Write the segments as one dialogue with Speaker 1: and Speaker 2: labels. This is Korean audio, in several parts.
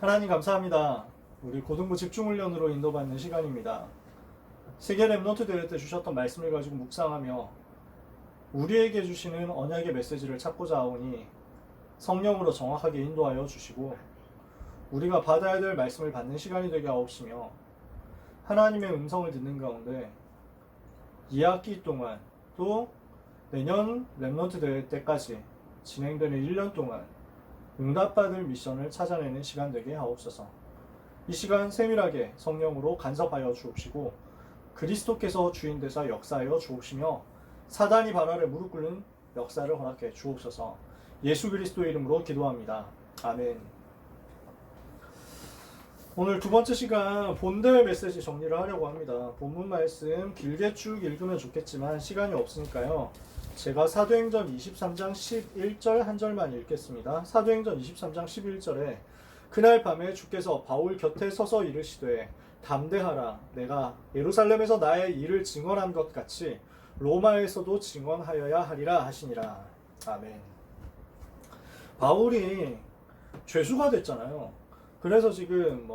Speaker 1: 하나님 감사합니다. 우리 고등부 집중훈련으로 인도받는 시간입니다. 세계 랩넌트 대회 때 주셨던 말씀을 가지고 묵상하며 우리에게 주시는 언약의 메시지를 찾고자 하오니 성령으로 정확하게 인도하여 주시고 우리가 받아야 될 말씀을 받는 시간이 되게 하옵시며 하나님의 음성을 듣는 가운데 2학기 동안 또 내년 랩넌트 대회 때까지 진행되는 1년 동안 응답받을 미션을 찾아내는 시간 되게 하옵소서. 이 시간 세밀하게 성령으로 간섭하여 주옵시고 그리스도께서 주인 되사 역사하여 주옵시며 사단이 발 아래 무릎 꿇는 역사를 허락해 주옵소서. 예수 그리스도의 이름으로 기도합니다. 아멘. 오늘 두 번째 시간 본대 메시지 정리를 하려고 합니다. 본문 말씀 길게 쭉 읽으면 좋겠지만 시간이 없으니까요. 제가 사도행전 23장 11절 한 절만 읽겠습니다. 사도행전 23장 11절에 그날 밤에 주께서 바울 곁에 서서 이르시되 담대하라. 내가 예루살렘에서 나의 일을 증언한 것 같이 로마에서도 증언하여야 하리라 하시니라. 아멘. 바울이 죄수가 됐잖아요. 그래서 지금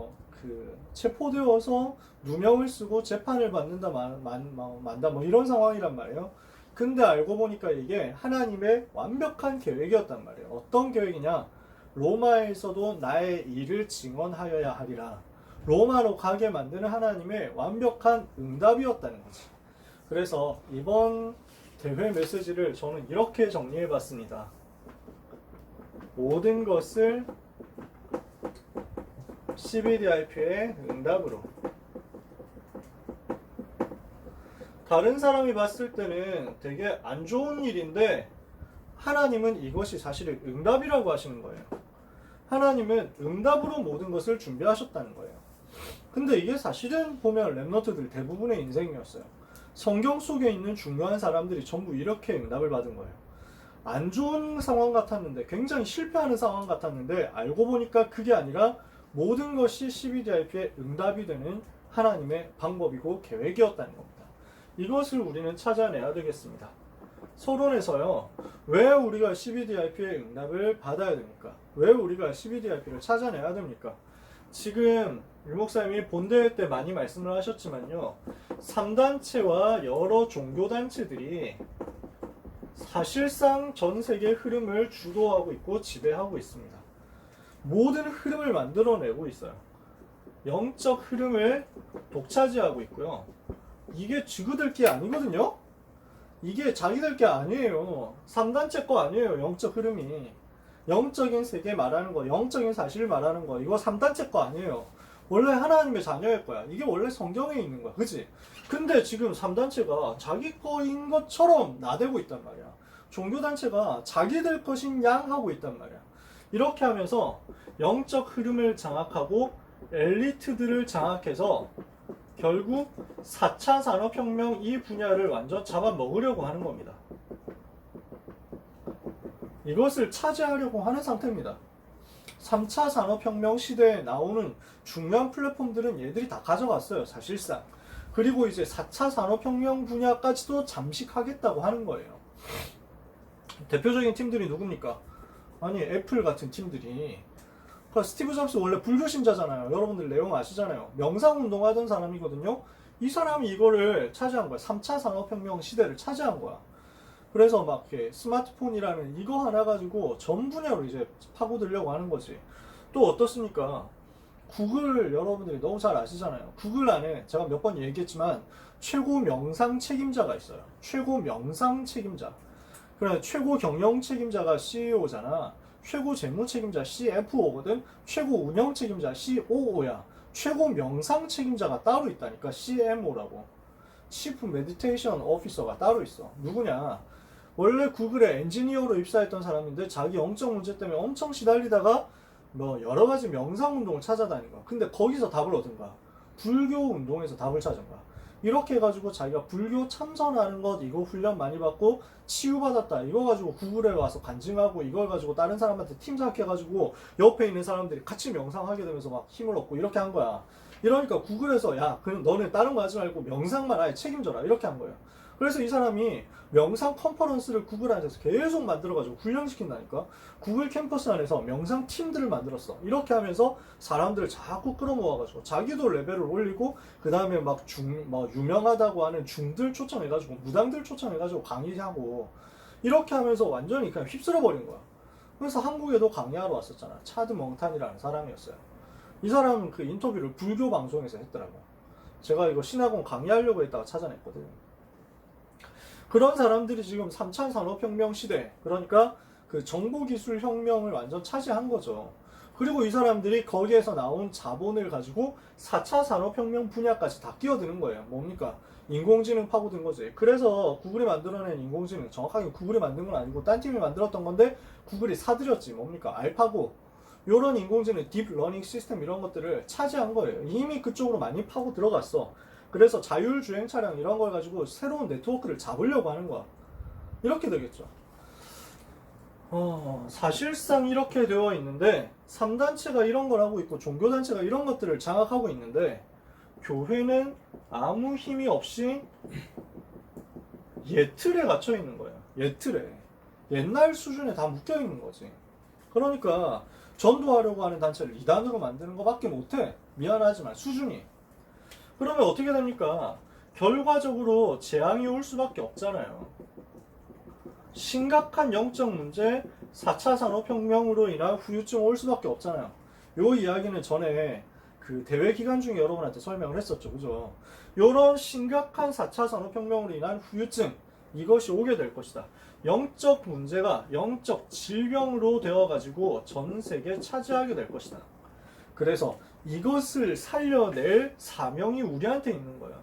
Speaker 1: 체포되어서 누명을 쓰고 재판을 받는다 만다 이런 상황이란 말이에요. 근데 알고 보니까 이게 하나님의 완벽한 계획이었단 말이에요. 어떤 계획이냐? 로마에서도 나의 일을 증언하여야 하리라. 로마로 가게 만드는 하나님의 완벽한 응답이었다는 거지. 그래서 이번 대회 메시지를 저는 이렇게 정리해 봤습니다. 모든 것을 CBDIP의 응답으로. 다른 사람이 봤을 때는 되게 안 좋은 일인데 하나님은 이것이 사실은 응답이라고 하시는 거예요. 하나님은 응답으로 모든 것을 준비하셨다는 거예요. 근데 이게 사실은 보면 랩너트들 대부분의 인생이었어요. 성경 속에 있는 중요한 사람들이 전부 이렇게 응답을 받은 거예요. 안 좋은 상황 같았는데, 굉장히 실패하는 상황 같았는데 알고 보니까 그게 아니라 모든 것이 CBDIP의 응답이 되는 하나님의 방법이고 계획이었다는 겁니다. 이것을 우리는 찾아내야 되겠습니다. 서론에서요, 왜 우리가 CBDIP의 응답을 받아야 됩니까? 왜 우리가 CBDIP를 찾아내야 됩니까? 지금 유 목사님이 본대회 때 많이 말씀을 하셨지만요, 3단체와 여러 종교단체들이 사실상 전 세계 흐름을 주도하고 있고 지배하고 있습니다. 모든 흐름을 만들어내고 있어요. 영적 흐름을 독차지하고 있고요. 이게 지구들 게 아니거든요. 이게 자기들 게 아니에요. 3단체 거 아니에요. 영적 흐름이. 영적인 세계 말하는 거, 영적인 사실을 말하는 거, 이거 3단체 거 아니에요. 원래 하나님의 자녀일 거야. 이게 원래 성경에 있는 거야. 그치? 근데 지금 3단체가 자기 거인 것처럼 나대고 있단 말이야. 종교단체가 자기들 것인 양 하고 있단 말이야. 이렇게 하면서 영적 흐름을 장악하고 엘리트들을 장악해서 결국 4차 산업혁명 이 분야를 완전 잡아먹으려고 하는 겁니다. 이것을 차지하려고 하는 상태입니다. 3차 산업혁명 시대에 나오는 중요한 플랫폼들은 얘들이 다 가져갔어요, 사실상. 그리고 이제 4차 산업혁명 분야까지도 잠식하겠다고 하는 거예요. 대표적인 팀들이 누굽니까? 아니, 애플 같은 팀들이. 스티브 잡스 원래 불교 신자잖아요. 여러분들 내용 아시잖아요. 명상운동 하던 사람이거든요. 이 사람이 이거를 차지한 거야. 3차 산업혁명 시대를 차지한 거야. 그래서 막 이렇게 스마트폰이라는 이거 하나 가지고 전 분야로 이제 파고들려고 하는 거지. 또 어떻습니까? 구글 여러분들이 너무 잘 아시잖아요. 구글 안에 제가 몇 번 얘기했지만 최고 명상 책임자가 있어요. 최고 명상 책임자. 그래, 최고 경영 책임자가 CEO잖아. 최고 재무 책임자 CFO거든. 최고 운영 책임자 COO야. 최고 명상 책임자가 따로 있다니까. CMO라고. Chief Meditation Officer가 따로 있어. 누구냐? 원래 구글에 엔지니어로 입사했던 사람인데 자기 영적 문제 때문에 엄청 시달리다가 여러 가지 명상 운동을 찾아다닌 거야. 근데 거기서 답을 얻은 거야. 불교 운동에서 답을 찾은 거야. 이렇게 해가지고 자기가 불교 참선하는 것 이거 훈련 많이 받고 치유받았다 이거 가지고 구글에 와서 간증하고 이걸 가지고 다른 사람한테 팀 작해가지고 옆에 있는 사람들이 같이 명상하게 되면서 막 힘을 얻고 이렇게 한 거야. 이러니까 구글에서 야 그럼 너는 다른 거 하지 말고 명상만 아예 책임져라 이렇게 한 거예요. 그래서 이 사람이 명상 컨퍼런스를 구글 안에서 계속 만들어가지고 훈련시킨다니까. 구글 캠퍼스 안에서 명상 팀들을 만들었어. 이렇게 하면서 사람들을 자꾸 끌어모아가지고 자기도 레벨을 올리고, 그 다음에 막 유명하다고 하는 중들 초청해가지고, 무당들 초청해가지고 강의하고, 이렇게 하면서 완전히 그냥 휩쓸어버린 거야. 그래서 한국에도 강의하러 왔었잖아. 차드 멍탄이라는 사람이었어요. 이 사람은 그 인터뷰를 불교 방송에서 했더라고. 제가 이거 신학원 강의하려고 했다가 찾아냈거든. 그런 사람들이 지금 3차 산업혁명 시대, 그러니까 그 정보기술혁명을 완전 차지한 거죠. 그리고 이 사람들이 거기에서 나온 자본을 가지고 4차 산업혁명 분야까지 다 끼어드는 거예요. 뭡니까? 인공지능 파고든 거지. 그래서 구글이 만들어낸 인공지능, 정확하게 구글이 만든 건 아니고 딴 팀이 만들었던 건데 구글이 사들였지. 뭡니까? 알파고, 요런 인공지능, 딥러닝 시스템 이런 것들을 차지한 거예요. 이미 그쪽으로 많이 파고 들어갔어. 그래서 자율주행 차량 이런 걸 가지고 새로운 네트워크를 잡으려고 하는 거야. 이렇게 되겠죠. 사실상 이렇게 되어 있는데, 3단체가 이런 걸 하고 있고 종교단체가 이런 것들을 장악하고 있는데, 교회는 아무 힘이 없이 예틀에 갇혀 있는 거예요. 예틀에. 옛날 수준에 다 묶여 있는 거지. 그러니까 전도하려고 하는 단체를 2단으로 만드는 것밖에 못해. 미안하지만 수준이. 그러면 어떻게 됩니까? 결과적으로 재앙이 올 수밖에 없잖아요. 심각한 영적 문제, 4차 산업혁명으로 인한 후유증 올 수밖에 없잖아요. 요 이야기는 전에 그 대회 기간 중에 여러분한테 설명을 했었죠. 그죠? 요런 심각한 4차 산업혁명으로 인한 후유증, 이것이 오게 될 것이다. 영적 문제가 영적 질병으로 되어가지고 전 세계에 차지하게 될 것이다. 그래서 이것을 살려낼 사명이 우리한테 있는 거야.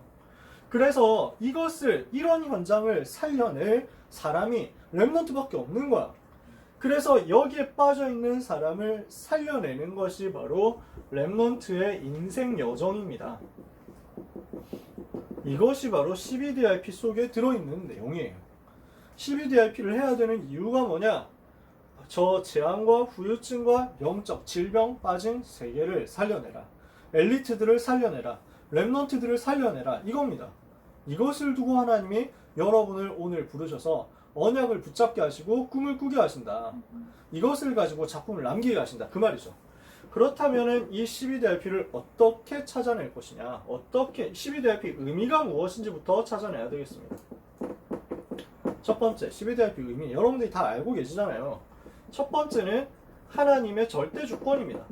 Speaker 1: 그래서 이런 현장을 살려낼 사람이 렘넌트밖에 없는 거야. 그래서 여기에 빠져있는 사람을 살려내는 것이 바로 렘넌트의 인생 여정입니다. 이것이 바로 CBDIP 속에 들어있는 내용이에요. CBDIP를 해야 되는 이유가 뭐냐? 저 재앙과 후유증과 영적 질병 빠진 세계를 살려내라. 엘리트들을 살려내라. 렘넌트들을 살려내라. 이겁니다. 이것을 두고 하나님이 여러분을 오늘 부르셔서 언약을 붙잡게 하시고 꿈을 꾸게 하신다. 이것을 가지고 작품을 남기게 하신다. 그 말이죠. 그렇다면 이 CBDIP를 어떻게 찾아낼 것이냐? 어떻게 CBDIP 의미가 무엇인지부터 찾아내야 되겠습니다. 첫 번째, CBDIP 의미 여러분들이 다 알고 계시잖아요. 첫 번째는 하나님의 절대 주권입니다.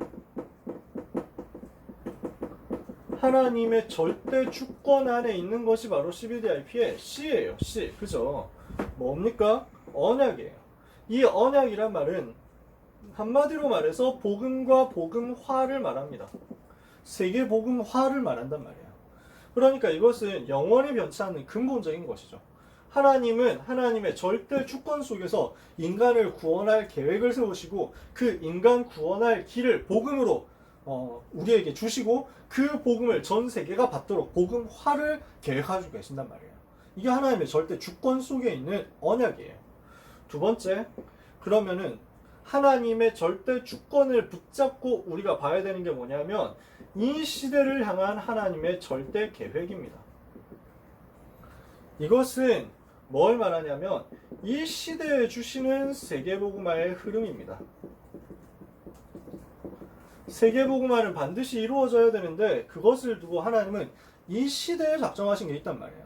Speaker 1: 하나님의 절대 주권 안에 있는 것이 바로 CBDIP의 C예요. C. 그죠? 뭡니까? 언약이에요. 이 언약이란 말은 한마디로 말해서 복음과 복음화를 말합니다. 세계 복음화를 말한단 말이에요. 그러니까 이것은 영원히 변치 않는 근본적인 것이죠. 하나님은 하나님의 절대 주권 속에서 인간을 구원할 계획을 세우시고 그 인간 구원할 길을 복음으로 우리에게 주시고 그 복음을 전 세계가 받도록 복음화를 계획하고 계신단 말이에요. 이게 하나님의 절대 주권 속에 있는 언약이에요. 두 번째, 그러면은 하나님의 절대 주권을 붙잡고 우리가 봐야 되는 게 뭐냐면 이 시대를 향한 하나님의 절대 계획입니다. 이것은 뭘 말하냐면 이 시대에 주시는 세계복음화의 흐름입니다. 세계복음화는 반드시 이루어져야 되는데 그것을 두고 하나님은 이 시대에 작정하신 게 있단 말이에요.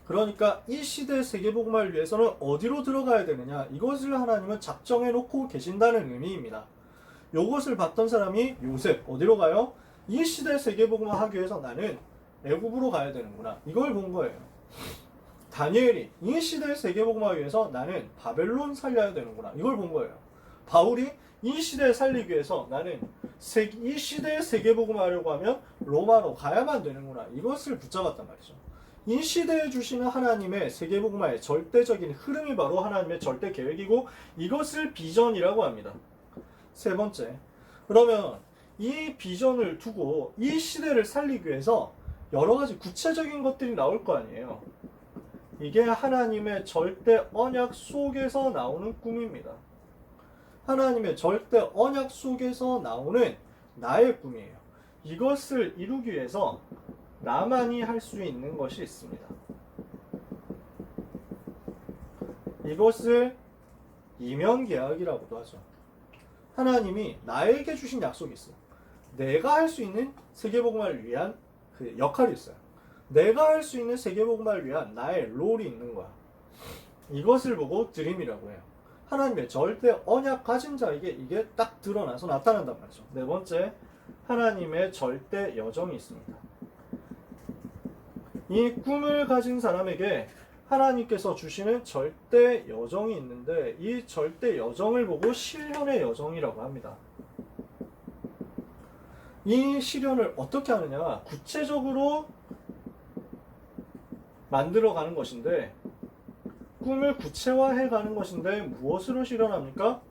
Speaker 1: 그러니까 이 시대의 세계복음화를 위해서는 어디로 들어가야 되느냐, 이것을 하나님은 작정해 놓고 계신다는 의미입니다. 이것을 봤던 사람이 요셉, 어디로 가요? 이 시대의 세계복음화 하기 위해서 나는 애굽으로 가야 되는구나, 이걸 본 거예요. 다니엘이 이 시대의 세계복음화 위해서 나는 바벨론 살려야 되는구나, 이걸 본 거예요. 바울이 이 시대에 살리기 위해서 나는 이 시대의 세계복음화 하려고 하면 로마로 가야만 되는구나, 이것을 붙잡았단 말이죠. 이 시대에 주시는 하나님의 세계복음화의 절대적인 흐름이 바로 하나님의 절대 계획이고 이것을 비전이라고 합니다. 세 번째, 그러면 이 비전을 두고 이 시대를 살리기 위해서 여러 가지 구체적인 것들이 나올 거 아니에요. 이게 하나님의 절대 언약 속에서 나오는 꿈입니다. 하나님의 절대 언약 속에서 나오는 나의 꿈이에요. 이것을 이루기 위해서 나만이 할 수 있는 것이 있습니다. 이것을 이면계약이라고도 하죠. 하나님이 나에게 주신 약속이 있어요. 내가 할 수 있는 세계복음화를 위한 그 역할이 있어요. 내가 할 수 있는 세계복음화를 위한 나의 롤이 있는 거야. 이것을 보고 드림이라고 해요. 하나님의 절대 언약 가진 자에게 이게 딱 드러나서 나타난단 말이죠. 네 번째, 하나님의 절대 여정이 있습니다. 이 꿈을 가진 사람에게 하나님께서 주시는 절대 여정이 있는데 이 절대 여정을 보고 실현의 여정이라고 합니다. 이 실현을 어떻게 하느냐? 구체적으로 만들어가는 것인데 꿈을 구체화해가는 것인데 무엇으로 실현합니까?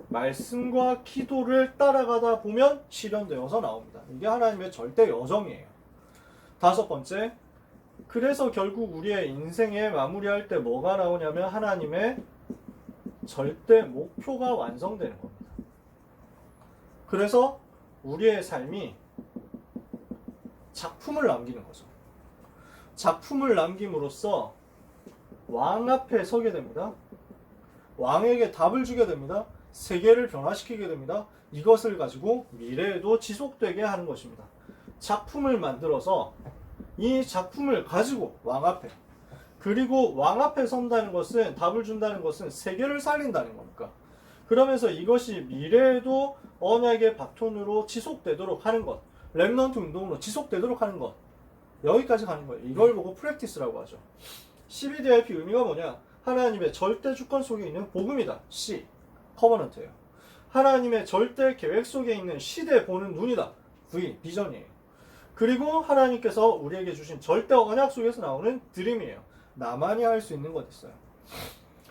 Speaker 1: 말씀과 기도를 따라가다 보면 실현되어서 나옵니다. 이게 하나님의 절대 여정이에요. 다섯 번째, 그래서 결국 우리의 인생에 마무리할 때 뭐가 나오냐면 하나님의 절대 목표가 완성되는 겁니다. 그래서 우리의 삶이 작품을 남기는 거죠. 작품을 남김으로써 왕 앞에 서게 됩니다. 왕에게 답을 주게 됩니다. 세계를 변화시키게 됩니다. 이것을 가지고 미래에도 지속되게 하는 것입니다. 작품을 만들어서 이 작품을 가지고 왕 앞에, 그리고 왕 앞에 선다는 것은, 답을 준다는 것은 세계를 살린다는 겁니까? 그러면서 이것이 미래에도 언약의 바톤으로 지속되도록 하는 것, 렘넌트 운동으로 지속되도록 하는 것, 여기까지 가는 거예요. 이걸 보고 프랙티스라고 하죠. CBDIP 의미가 뭐냐? 하나님의 절대 주권 속에 있는 복음이다. C, 커버넌트예요. 하나님의 절대 계획 속에 있는 시대 보는 눈이다. V, 비전이에요. 그리고 하나님께서 우리에게 주신 절대 언약 속에서 나오는 드림이에요. 나만이 할 수 있는 것 있어요.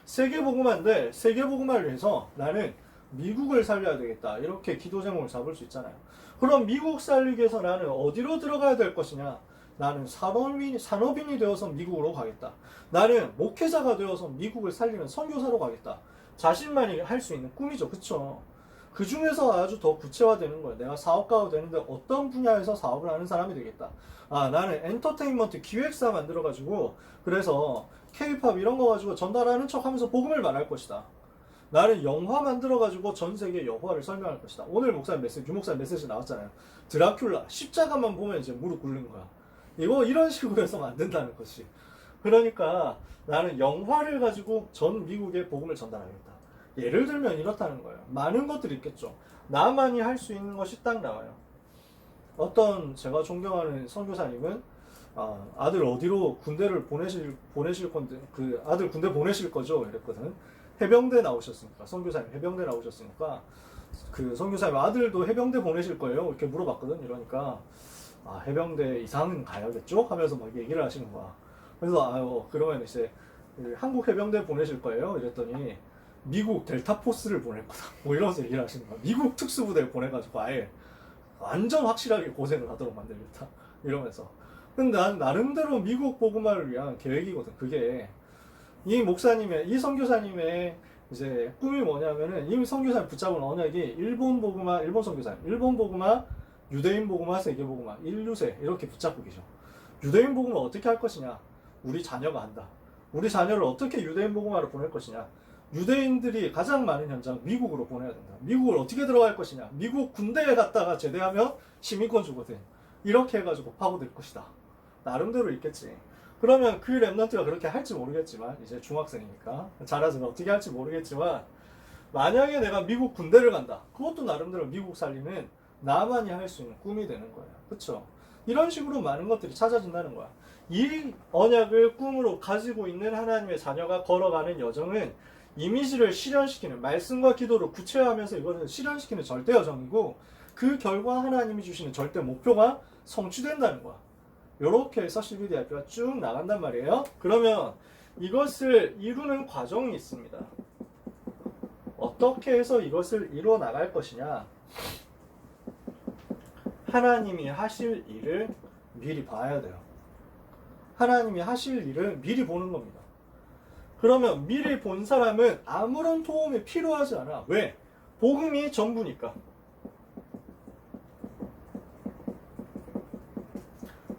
Speaker 1: 세계복음화인데 세계복음화를 위해서 나는 미국을 살려야 되겠다. 이렇게 기도 제목을 잡을 수 있잖아요. 그럼 미국 살리기 위해서 나는 어디로 들어가야 될 것이냐? 나는 산업인이 되어서 미국으로 가겠다. 나는 목회자가 되어서 미국을 살리는 선교사로 가겠다. 자신만이 할 수 있는 꿈이죠. 그쵸? 그 중에서 아주 더 구체화되는 거예요. 내가 사업가가 되는데 어떤 분야에서 사업을 하는 사람이 되겠다. 아, 나는 엔터테인먼트 기획사 만들어가지고 그래서 K-팝 이런 거 가지고 전달하는 척 하면서 복음을 말할 것이다. 나는 영화 만들어가지고 전 세계 영화를 설명할 것이다. 오늘 목사님 메시지, 유목사님 메시지 나왔잖아요. 드라큘라, 십자가만 보면 이제 무릎 꿇는 거야. 이거 이런 식으로 해서 만든다는 것이. 그러니까 나는 영화를 가지고 전 미국에 복음을 전달하겠다. 예를 들면 이렇다는 거예요. 많은 것들이 있겠죠. 나만이 할 수 있는 것이 딱 나와요. 어떤 제가 존경하는 선교사님은 아들 어디로 군대를 보내실 건데 그 아들 군대 보내실 거죠? 이랬거든. 해병대 나오셨으니까 선교사님 해병대 나오셨으니까 그 선교사님 아들도 해병대 보내실 거예요? 이렇게 물어봤거든. 이러니까 해병대 이상은 가야겠죠? 하면서 막 얘기를 하시는 거야. 그래서 그러면 이제 한국 해병대 보내실 거예요? 이랬더니 미국 델타포스를 보낼 거다. 뭐 이러면서 얘기를 하시는 거야. 미국 특수부대를 보내가지고 아예 완전 확실하게 고생을 하도록 만들겠다. 이러면서. 근데 난 나름대로 미국 복음화를 위한 계획이거든. 그게 이 목사님의, 이 선교사님의 이제 꿈이 뭐냐면은 이 선교사님 붙잡은 언약이 일본 복음화, 일본 선교사님, 일본 복음화, 유대인 복음화, 세계 복음화, 인류세 이렇게 붙잡고 계셔. 유대인 복음화 어떻게 할 것이냐? 우리 자녀가 한다. 우리 자녀를 어떻게 유대인 복음화로 보낼 것이냐? 유대인들이 가장 많은 현장 미국으로 보내야 된다. 미국을 어떻게 들어갈 것이냐? 미국 군대에 갔다가 제대하면 시민권 주거든. 이렇게 해가지고 파고들 것이다. 나름대로 있겠지. 그러면 그 랩런트가 그렇게 할지 모르겠지만 이제 중학생이니까 잘하서 어떻게 할지 모르겠지만 만약에 내가 미국 군대를 간다. 그것도 나름대로 미국 살리는 나만이 할 수 있는 꿈이 되는 거예요. 그쵸? 이런 식으로 많은 것들이 찾아진다는 거야. 이 언약을 꿈으로 가지고 있는 하나님의 자녀가 걸어가는 여정은 이미지를 실현시키는, 말씀과 기도를 구체화하면서 이것을 실현시키는 절대 여정이고 그 결과 하나님이 주시는 절대 목표가 성취된다는 거야. 이렇게 해서 CBDIP가 쭉 나간단 말이에요. 그러면 이것을 이루는 과정이 있습니다. 어떻게 해서 이것을 이루어 나갈 것이냐? 하나님이 하실 일을 미리 봐야 돼요. 하나님이 하실 일을 미리 보는 겁니다. 그러면 미리 본 사람은 아무런 도움이 필요하지 않아. 왜? 복음이 전부니까.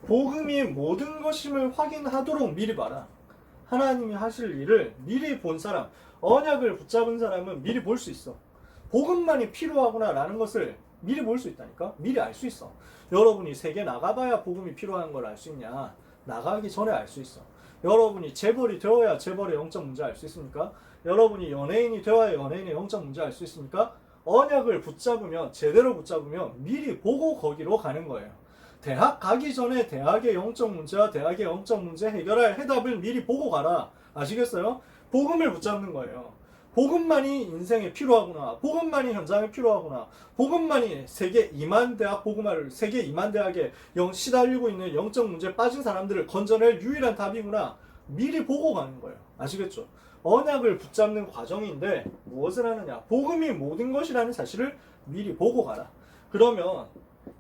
Speaker 1: 복음이 모든 것임을 확인하도록 미리 봐라. 하나님이 하실 일을 미리 본 사람, 언약을 붙잡은 사람은 미리 볼 수 있어. 복음만이 필요하구나 라는 것을 미리 볼 수 있다니까. 미리 알 수 있어. 여러분이 세계 나가봐야 복음이 필요한 걸 알 수 있냐? 나가기 전에 알 수 있어. 여러분이 재벌이 되어야 재벌의 영적 문제 알 수 있습니까? 여러분이 연예인이 되어야 연예인의 영적 문제 알 수 있습니까? 언약을 붙잡으면, 제대로 붙잡으면 미리 보고 거기로 가는 거예요. 대학 가기 전에 대학의 영적 문제와 대학의 영적 문제 해결할 해답을 미리 보고 가라. 아시겠어요? 복음을 붙잡는 거예요. 복음만이 인생에 필요하구나. 복음만이 현장에 필요하구나. 복음만이 세계 2만 대학 복음화를 세계 2만 대학에 시달리고 있는 영적 문제에 빠진 사람들을 건져낼 유일한 답이구나. 미리 보고 가는 거예요. 아시겠죠? 언약을 붙잡는 과정인데 무엇을 하느냐? 복음이 모든 것이라는 사실을 미리 보고 가라. 그러면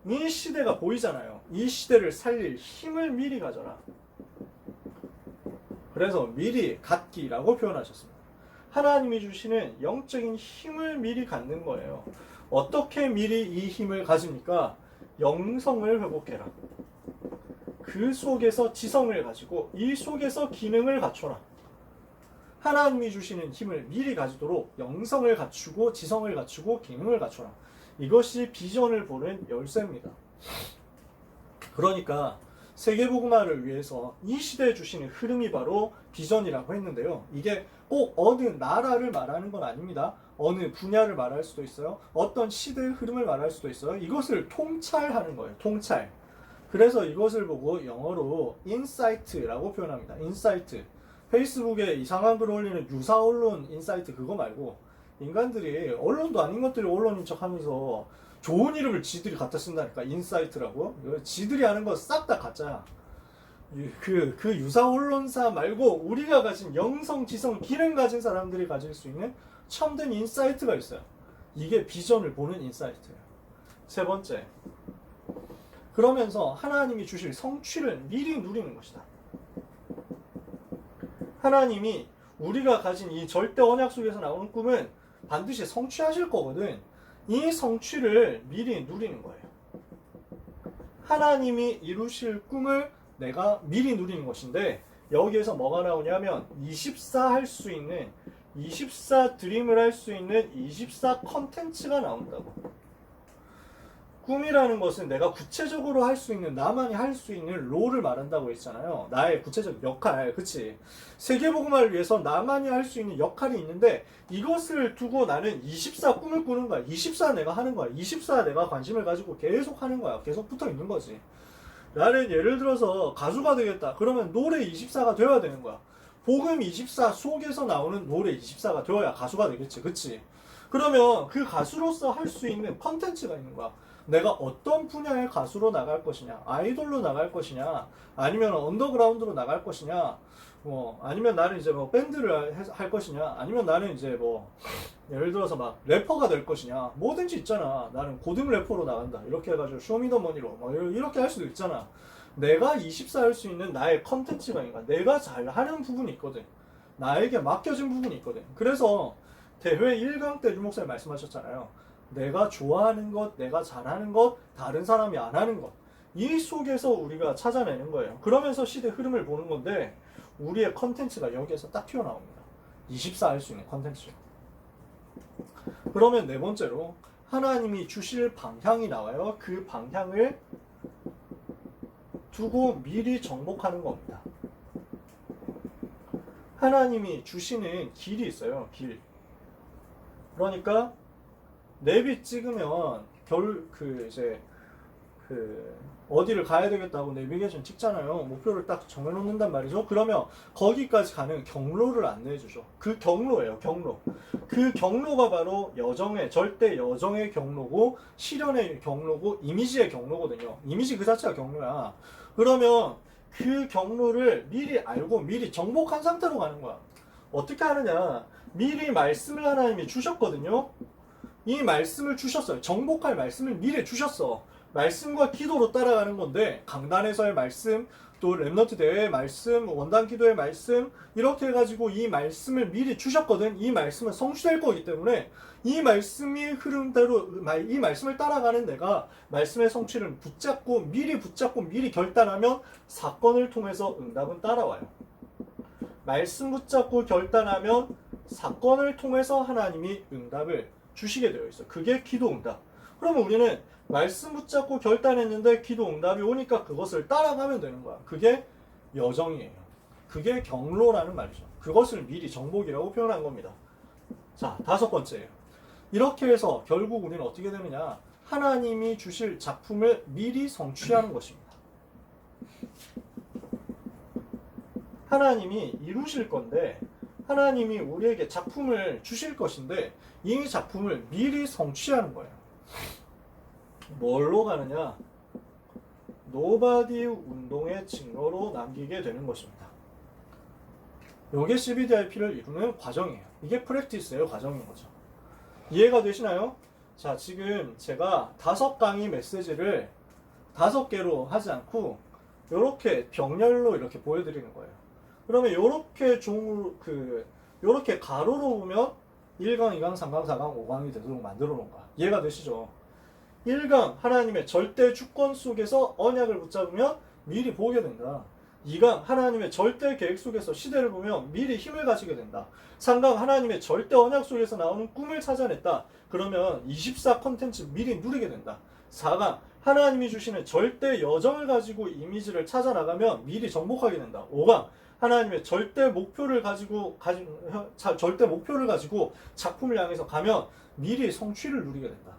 Speaker 1: 이 시대가 보이잖아요. 이 시대를 살릴 힘을 미리 가져라. 그래서 미리 갖기라고 표현하셨습니다. 하나님이 주시는 영적인 힘을 미리 갖는 거예요. 어떻게 미리 이 힘을 가집니까? 영성을 회복해라. 그 속에서 지성을 가지고 이 속에서 기능을 갖춰라. 하나님이 주시는 힘을 미리 가지도록 영성을 갖추고 지성을 갖추고 기능을 갖춰라. 이것이 비전을 보는 열쇠입니다. 그러니까 세계복음화를 위해서 이 시대에 주시는 흐름이 바로 비전이라고 했는데요. 이게 꼭 어느 나라를 말하는 건 아닙니다. 어느 분야를 말할 수도 있어요. 어떤 시대의 흐름을 말할 수도 있어요. 이것을 통찰하는 거예요. 통찰. 그래서 이것을 보고 영어로 인사이트라고 표현합니다. 인사이트. 페이스북에 이상한 글 올리는 유사 언론 인사이트 그거 말고 인간들이 언론도 아닌 것들이 언론인 척 하면서 좋은 이름을 지들이 갖다 쓴다니까. 인사이트라고. 지들이 하는 거 싹 다 가짜야. 그 유사 언론사 말고 우리가 가진 영성, 지성, 기능 가진 사람들이 가질 수 있는 참된 인사이트가 있어요. 이게 비전을 보는 인사이트예요. 세 번째. 그러면서 하나님이 주실 성취를 미리 누리는 것이다. 하나님이 우리가 가진 이 절대 언약 속에서 나오는 꿈은 반드시 성취하실 거거든. 이 성취를 미리 누리는 거예요. 하나님이 이루실 꿈을 내가 미리 누리는 것인데 여기에서 뭐가 나오냐면 24 할 수 있는 24 드림을 할 수 있는 24 컨텐츠가 나온다고. 꿈이라는 것은 내가 구체적으로 할 수 있는, 나만이 할 수 있는 롤을 말한다고 했잖아요. 나의 구체적 역할, 그치? 세계복음화를 위해서 나만이 할 수 있는 역할이 있는데 이것을 두고 나는 24 꿈을 꾸는 거야. 24 내가 하는 거야. 24 내가 관심을 가지고 계속 하는 거야. 계속 붙어 있는 거지. 나는 예를 들어서 가수가 되겠다. 그러면 노래 24가 되어야 되는 거야. 복음 24 속에서 나오는 노래 24가 되어야 가수가 되겠지. 그치? 그러면 그 가수로서 할 수 있는 컨텐츠가 있는 거야. 내가 어떤 분야의 가수로 나갈 것이냐, 아이돌로 나갈 것이냐, 아니면 언더그라운드로 나갈 것이냐, 아니면 나는 이제 뭐 밴드를 할 것이냐, 아니면 나는 이제 뭐 예를 들어서 막 래퍼가 될 것이냐, 뭐든지 있잖아. 나는 고등 래퍼로 나간다. 이렇게 해가지고 쇼미더머니로 뭐 이렇게 할 수도 있잖아. 내가 24 할 수 있는 나의 컨텐츠가 있는 거야. 내가 잘하는 부분이 있거든. 나에게 맡겨진 부분이 있거든. 그래서 대회 1강 때 유목사님 말씀하셨잖아요. 내가 좋아하는 것, 내가 잘하는 것, 다른 사람이 안 하는 것. 이 속에서 우리가 찾아내는 거예요. 그러면서 시대 흐름을 보는 건데 우리의 컨텐츠가 여기에서 딱 튀어나옵니다. 24 할 수 있는 컨텐츠. 그러면 네 번째로 하나님이 주실 방향이 나와요. 그 방향을 두고 미리 정복하는 겁니다. 하나님이 주시는 길이 있어요. 길. 그러니까 내비 찍으면 어디를 가야 되겠다고 내비게이션 찍잖아요. 목표를 딱 정해놓는단 말이죠. 그러면 거기까지 가는 경로를 안내해 주죠. 그 경로예요. 경로. 그 경로가 바로 절대 여정의 경로고 실현의 경로고 이미지의 경로거든요. 이미지 그 자체가 경로야. 그러면 그 경로를 미리 알고 미리 정복한 상태로 가는 거야. 어떻게 하느냐. 미리 말씀을 하나님이 주셨거든요. 이 말씀을 주셨어요. 정복할 말씀을 미리 주셨어. 말씀과 기도로 따라가는 건데 강단에서의 말씀, 또 렘넌트 대회의 말씀, 원단 기도의 말씀 이렇게 해가지고 이 말씀을 미리 주셨거든. 이 말씀은 성취될 거기 때문에 이 말씀이 흐름대로 이 말씀을 따라가는 내가 말씀의 성취를 붙잡고 미리 결단하면 사건을 통해서 응답은 따라와요. 말씀 붙잡고 결단하면 사건을 통해서 하나님이 응답을 주시게 되어 있어요. 그게 기도 응답. 그러면 우리는 말씀 붙잡고 결단했는데 기도 응답이 오니까 그것을 따라가면 되는 거야. 그게 여정이에요. 그게 경로라는 말이죠. 그것을 미리 정복이라고 표현한 겁니다. 자, 5번째예요. 이렇게 해서 결국 우리는 어떻게 되느냐? 하나님이 주실 작품을 미리 성취하는 것입니다. 하나님이 이루실 건데 하나님이 우리에게 작품을 주실 것인데 이 작품을 미리 성취하는 거예요. 뭘로 가느냐? 노바디 운동의 증거로 남기게 되는 것입니다. 이게 CBDIP를 이루는 과정이에요. 이게 프랙티스예요. 과정인 거죠. 이해가 되시나요? 자, 지금 제가 5강의 메시지를 5개로 하지 않고 이렇게 병렬로 이렇게 보여드리는 거예요. 그러면 이렇게 요렇게 가로로 보면 1강, 2강, 3강, 4강, 5강이 되도록 만들어 놓은 거야. 이해가 되시죠? 1강 하나님의 절대 주권 속에서 언약을 붙잡으면 미리 보게 된다. 2강 하나님의 절대 계획 속에서 시대를 보면 미리 힘을 가지게 된다. 3강 하나님의 절대 언약 속에서 나오는 꿈을 찾아냈다. 그러면 24 컨텐츠 미리 누리게 된다. 4강 하나님이 주시는 절대 여정을 가지고 이미지를 찾아 나가면 미리 정복하게 된다. 5강 하나님의 절대 목표를 가지고 작품을 향해서 가면 미리 성취를 누리게 된다.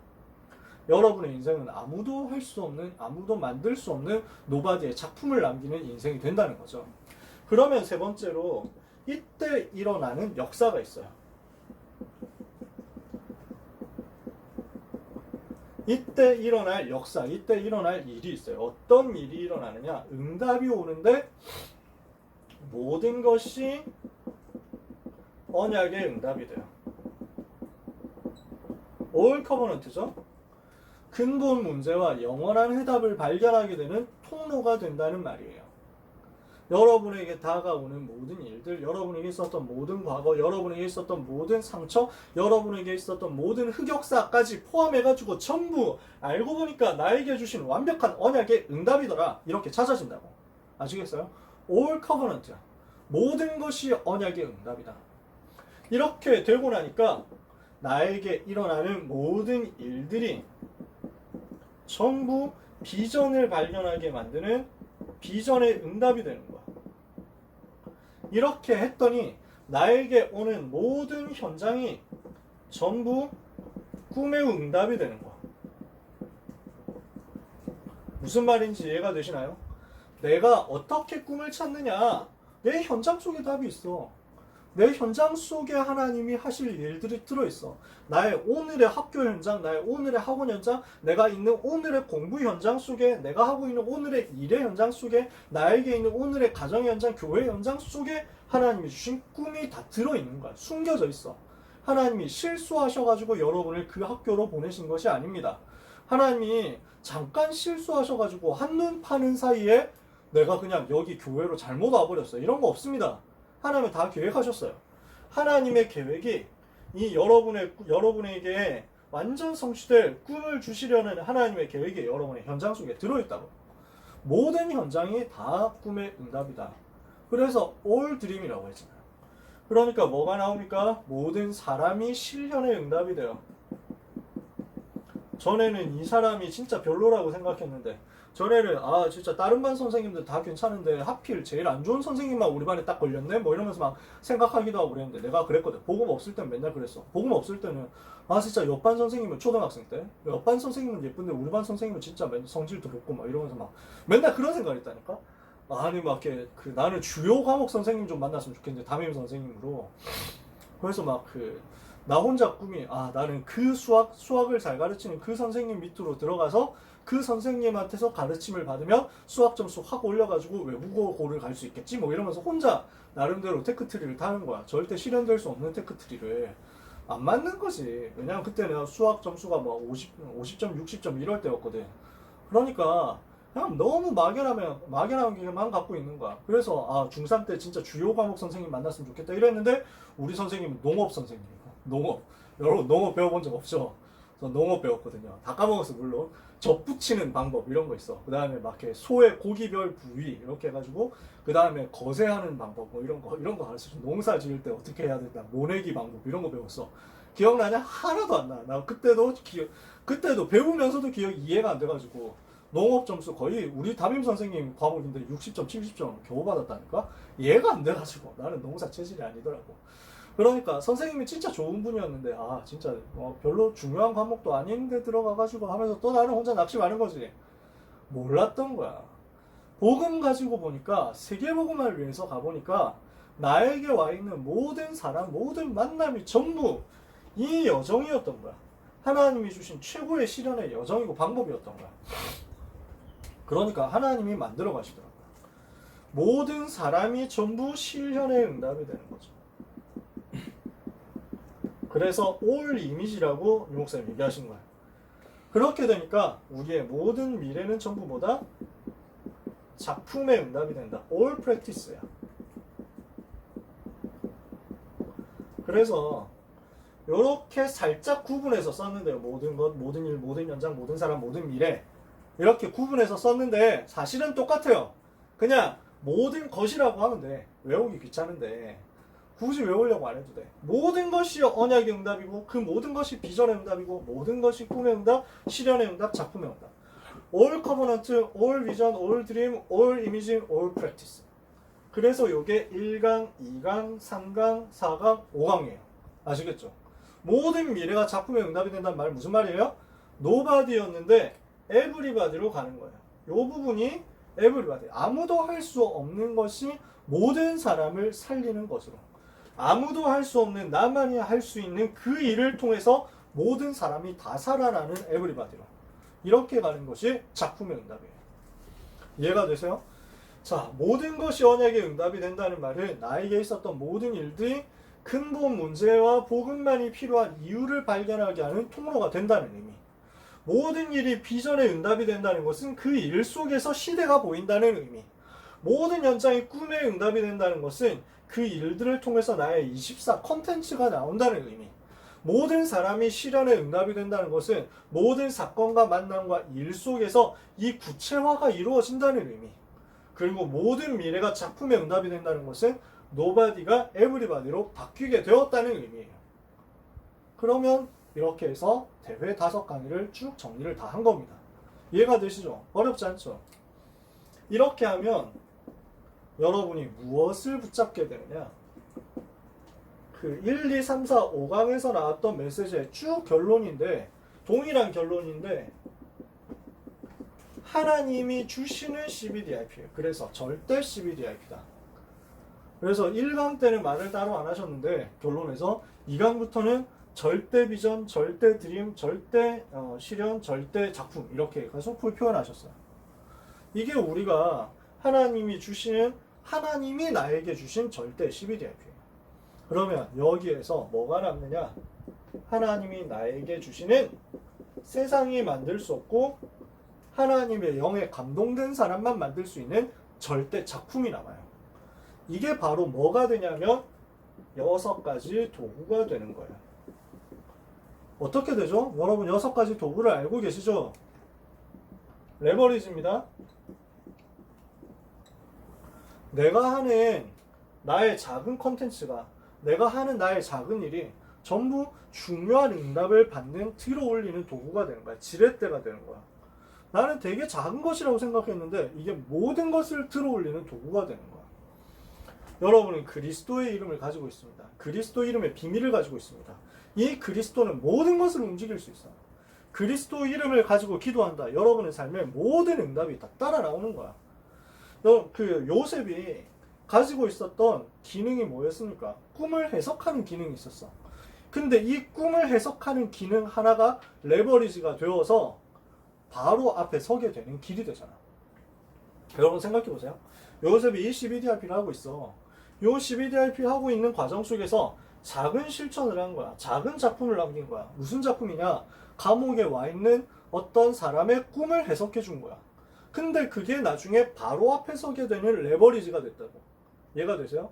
Speaker 1: 여러분의 인생은 아무도 할 수 없는, 아무도 만들 수 없는 노바디의 작품을 남기는 인생이 된다는 거죠. 그러면 3번째로 이때 일어나는 역사가 있어요. 이때 일어날 역사, 이때 일어날 일이 있어요. 어떤 일이 일어나느냐? 응답이 오는데 모든 것이 언약의 응답이 돼요. 올 커버넌트죠. 근본 문제와 영원한 해답을 발견하게 되는 통로가 된다는 말이에요. 여러분에게 다가오는 모든 일들, 여러분에게 있었던 모든 과거, 여러분에게 있었던 모든 상처, 여러분에게 있었던 모든 흑역사까지 포함해가지고 전부 알고 보니까 나에게 주신 완벽한 언약의 응답이더라. 이렇게 찾아진다고. 아시겠어요? 올 커버넌트. 모든 것이 언약의 응답이다. 이렇게 되고 나니까 나에게 일어나는 모든 일들이 전부 비전을 발견하게 만드는 비전의 응답이 되는 거야. 이렇게 했더니 나에게 오는 모든 현장이 전부 꿈의 응답이 되는 거야. 무슨 말인지 이해가 되시나요? 내가 어떻게 꿈을 찾느냐? 내 현장 속에 답이 있어. 내 현장 속에 하나님이 하실 일들이 들어있어. 나의 오늘의 학교 현장, 나의 오늘의 학원 현장, 내가 있는 오늘의 공부 현장 속에, 내가 하고 있는 오늘의 일의 현장 속에, 나에게 있는 오늘의 가정 현장, 교회 현장 속에 하나님이 주신 꿈이 다 들어있는 거야. 숨겨져 있어. 하나님이 실수하셔가지고 여러분을 그 학교로 보내신 것이 아닙니다. 하나님이 잠깐 실수하셔가지고 한눈 파는 사이에 내가 그냥 여기 교회로 잘못 와버렸어. 이런 거 없습니다. 하나님은 다 계획하셨어요. 하나님의 계획이 이 여러분에게 완전 성취될 꿈을 주시려는 하나님의 계획이 여러분의 현장 속에 들어있다고. 모든 현장이 다 꿈의 응답이다. 그래서 all dream이라고 했잖아요. 그러니까 뭐가 나옵니까? 모든 사람이 실현의 응답이 돼요. 전에는 이 사람이 진짜 별로라고 생각했는데, 전에는 진짜 다른 반 선생님들 다 괜찮은데 하필 제일 안 좋은 선생님만 우리 반에 딱 걸렸네? 뭐 이러면서 막 생각하기도 하고 그랬는데, 내가 그랬거든. 복음 없을 때는 맨날 그랬어. 복음 없을 때는 진짜 옆반 선생님은 초등학생 때 옆반 선생님은 예쁜데 우리 반 선생님은 진짜 성질 더럽고 막 이러면서 막 맨날 그런 생각을 했다니까. 아니 막 이렇게 나는 주요 과목 선생님 좀 만났으면 좋겠는데, 담임 선생님으로. 그래서 막 나 혼자 꿈이 나는 그 수학을 잘 가르치는 그 선생님 밑으로 들어가서 그 선생님한테서 가르침을 받으면 수학 점수 확 올려가지고 외국어고를 갈 수 있겠지 뭐 이러면서 혼자 나름대로 테크트리를 타는 거야. 절대 실현될 수 없는 테크트리를. 안 맞는 거지. 왜냐면 그때 내가 수학 점수가 뭐 50점, 60점 이럴 때였거든. 그러니까 그냥 너무 막연한 게만 갖고 있는 거야. 그래서 중3 때 진짜 주요 과목 선생님 만났으면 좋겠다 이랬는데, 우리 선생님은 농업 선생님이고. 농업. 여러분 농업 배워본 적 없죠? 저 농업 배웠거든요. 다 까먹었어 물론. 젖붙이는 방법 이런 거 있어. 그 다음에 막 이렇게 소의 고기별 부위 이렇게 해가지고 그 다음에 거세하는 방법 뭐 이런 거 가르쳐줘. 농사 지을 때 어떻게 해야 된다. 모내기 방법 이런 거 배웠어. 기억나냐? 하나도 안 나. 나 그때도 배우면서도 기억이 이해가 안 돼가지고 농업 점수 거의 우리 담임 선생님 과목인데 60점, 70점 겨우 받았다니까? 이해가 안 돼가지고 나는 농사 체질이 아니더라고. 그러니까 선생님이 진짜 좋은 분이었는데 아 진짜 별로 중요한 과목도 아닌데 들어가가지고 하면서 또 나는 혼자 낙심하는 거지. 몰랐던 거야. 복음 가지고 보니까 세계복음을 위해서 가보니까 나에게 와 있는 모든 사람, 모든 만남이 전부 이 여정이었던 거야. 하나님이 주신 최고의 시련의 여정이고 방법이었던 거야. 그러니까 하나님이 만들어 가시더라고요. 모든 사람이 전부 시련의 응답이 되는 거죠. 그래서 올 이미지라고 유 목사님 얘기하신 거예요. 그렇게 되니까 우리의 모든 미래는 전부 뭐다? 작품의 응답이 된다. all practice야. 그래서 이렇게 살짝 구분해서 썼는데요. 모든 것, 모든 일, 모든 현장, 모든 사람, 모든 미래 이렇게 구분해서 썼는데 사실은 똑같아요. 그냥 모든 것이라고 하면 돼. 외우기 귀찮은데 굳이 외우려고 안 해도 돼. 모든 것이 언약의 응답이고 그 모든 것이 비전의 응답이고 모든 것이 꿈의 응답, 실현의 응답, 작품의 응답. All covenant, all vision, all dream, all imaging, all practice. 그래서 이게 1강, 2강, 3강, 4강, 5강이에요. 아시겠죠? 모든 미래가 작품의 응답이 된다는 말 무슨 말이에요? nobody였는데 everybody로 가는 거예요. 이 부분이 everybody. 아무도 할 수 없는 것이 모든 사람을 살리는 것으로. 아무도 할 수 없는 나만이 할 수 있는 그 일을 통해서 모든 사람이 다 살아나는 everybody로. 이렇게 가는 것이 작품의 응답이에요. 이해가 되세요? 자, 모든 것이 언약의 응답이 된다는 말은 나에게 있었던 모든 일들이 근본 문제와 복음만이 필요한 이유를 발견하게 하는 통로가 된다는 의미. 모든 일이 비전의 응답이 된다는 것은 그 일 속에서 시대가 보인다는 의미. 모든 현장이 꿈의 응답이 된다는 것은 그 일들을 통해서 나의 24 컨텐츠가 나온다는 의미. 모든 사람이 실현의 응답이 된다는 것은 모든 사건과 만남과 일 속에서 이 구체화가 이루어진다는 의미. 그리고 모든 미래가 작품의 응답이 된다는 것은 nobody가 everybody로 바뀌게 되었다는 의미예요. 그러면 이렇게 해서 대회 5강의를 쭉 정리를 다 한 겁니다. 이해가 되시죠? 어렵지 않죠? 이렇게 하면 여러분이 무엇을 붙잡게 되느냐? 그 1, 2, 3, 4, 5강에서 나왔던 메시지의 쭉 결론인데 동일한 결론인데 하나님이 주시는 CBDIP예요. 그래서 절대 CBDIP다. 그래서 1강 때는 말을 따로 안 하셨는데 결론에서 2강부터는 절대 비전, 절대 드림, 절대 실현, 절대 작품 이렇게 소프를 표현하셨어요. 이게 우리가 하나님이 주시는 하나님이 나에게 주신 절대 CBDIP예요. 그러면 여기에서 뭐가 남느냐? 하나님이 나에게 주시는 세상이 만들 수 없고 하나님의 영에 감동된 사람만 만들 수 있는 절대 작품이 남아요. 이게 바로 뭐가 되냐면 6가지 도구가 되는 거예요. 어떻게 되죠? 여러분 6가지 도구를 알고 계시죠? 레버리지입니다. 내가 하는 나의 작은 컨텐츠가 내가 하는 나의 작은 일이 전부 중요한 응답을 받는 들어 올리는 도구가 되는 거야. 지렛대가 되는 거야. 나는 되게 작은 것이라고 생각했는데 이게 모든 것을 들어 올리는 도구가 되는 거야. 여러분은 그리스도의 이름을 가지고 있습니다. 그리스도 이름의 비밀을 가지고 있습니다. 이 그리스도는 모든 것을 움직일 수 있어요. 그리스도 이름을 가지고 기도한다. 여러분의 삶에 모든 응답이 다 따라 나오는 거야. 그 요셉이 가지고 있었던 기능이 뭐였습니까? 꿈을 해석하는 기능이 있었어. 근데 이 꿈을 해석하는 기능 하나가 레버리지가 되어서 바로 앞에 서게 되는 길이 되잖아. 여러분 생각해 보세요. 요셉이 이 CBDRP를 하고 있어. 이 CBDRP 하고 있는 과정 속에서 작은 실천을 한 거야. 작은 작품을 남긴 거야. 무슨 작품이냐? 감옥에 와 있는 어떤 사람의 꿈을 해석해 준 거야. 근데 그게 나중에 바로 앞에 서게 되는 레버리지가 됐다고. 이해가 되세요?